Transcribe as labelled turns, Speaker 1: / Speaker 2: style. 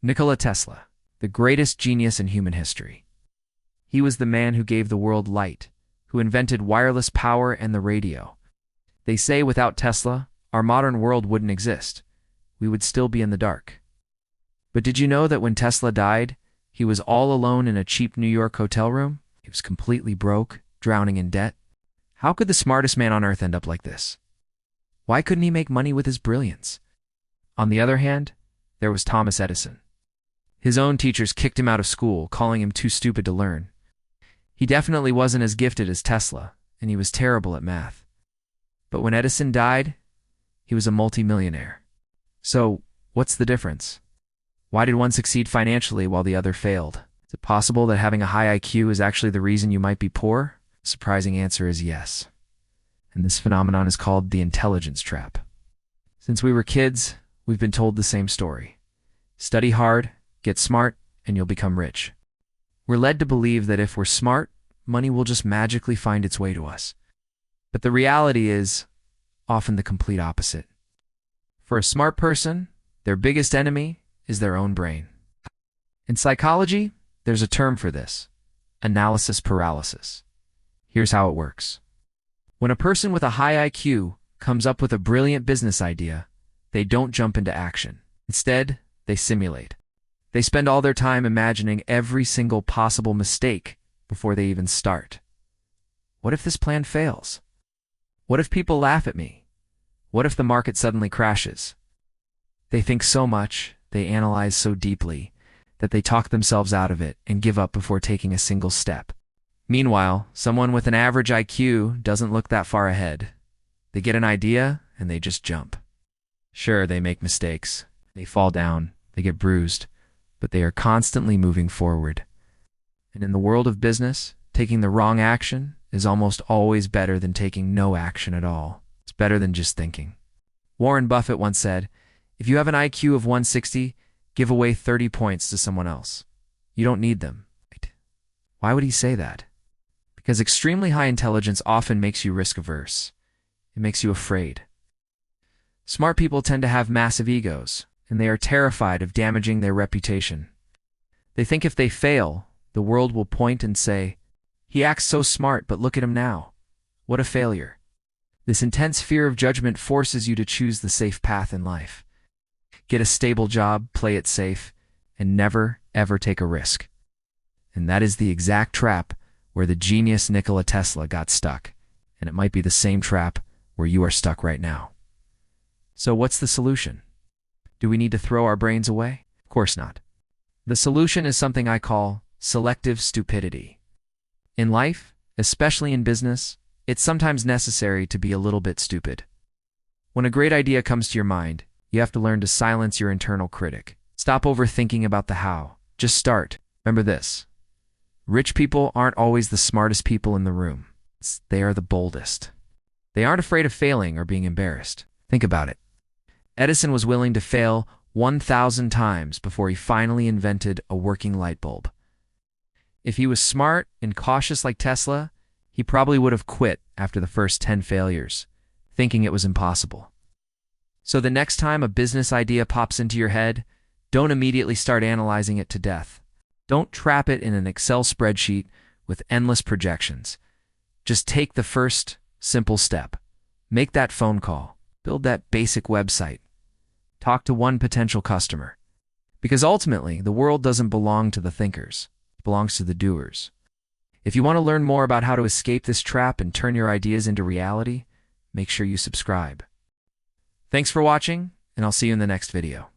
Speaker 1: Nikola Tesla, the greatest genius in human history. He was the man who gave the world light, who invented wireless power and the radio. They say without Tesla, our modern world wouldn't exist. We would still be in the dark. But did you know that when Tesla died, he was all alone in a cheap New York hotel room? He was completely broke, drowning in debt. How could the smartest man on earth end up like this? Why couldn't he make money with his brilliance? On the other hand, there was Thomas Edison. His own teachers kicked him out of school, calling him too stupid to learn. He definitely wasn't as gifted as Tesla, and he was terrible at math. But when Edison died, he was a multi-millionaire. So, what's the difference? Why did one succeed financially while the other failed? Is it possible that having a high IQ is actually the reason you might be poor? The surprising answer is yes. And this phenomenon is called the intelligence trap. Since we were kids, we've been told the same story. Study hard, get smart, and you'll become rich. We're led to believe that if we're smart, money will just magically find its way to us. But the reality is often the complete opposite. For a smart person, their biggest enemy is their own brain. In psychology, there's a term for this: analysis paralysis. Here's how it works. When a person with a high IQ comes up with a brilliant business idea, they don't jump into action. Instead, they simulate. They spend all their time imagining every single possible mistake before they even start. What if this plan fails? What if people laugh at me? What if the market suddenly crashes? They think so much, they analyze so deeply, that they talk themselves out of it and give up before taking a single step. Meanwhile, someone with an average IQ doesn't look that far ahead. They get an idea and they just jump. Sure, they make mistakes. They fall down. They get bruised. But they are constantly moving forward. And in the world of business, taking the wrong action is almost always better than taking no action at all. It's better than just thinking. Warren Buffett once said, "If you have an IQ of 160, give away 30 points to someone else. You don't need them." Why would he say that? Because extremely high intelligence often makes you risk-averse. It makes you afraid. Smart people tend to have massive egos, and they are terrified of damaging their reputation. They think if they fail, the world will point and say, "He acts so smart, but look at him now. What a failure." This intense fear of judgment forces you to choose the safe path in life. Get a stable job, play it safe, and never, ever take a risk. And that is the exact trap where the genius Nikola Tesla got stuck, and it might be the same trap where you are stuck right now. So what's the solution? Do we need to throw our brains away? Of course not. The solution is something I call selective stupidity. In life, especially in business, it's sometimes necessary to be a little bit stupid. When a great idea comes to your mind, you have to learn to silence your internal critic. Stop overthinking about the how. Just start. Remember this: rich people aren't always the smartest people in the room. They are the boldest. They aren't afraid of failing or being embarrassed. Think about it. Edison was willing to fail 1,000 times before he finally invented a working light bulb. If he was smart and cautious like Tesla, he probably would have quit after the first 10 failures, thinking it was impossible. So the next time a business idea pops into your head, don't immediately start analyzing it to death. Don't trap it in an Excel spreadsheet with endless projections. Just take the first simple step. Make that phone call. Build that basic website. Talk to one potential customer. Because ultimately, the world doesn't belong to the thinkers. It belongs to the doers. If you want to learn more about how to escape this trap and turn your ideas into reality, make sure you subscribe. Thanks for watching, and I'll see you in the next video.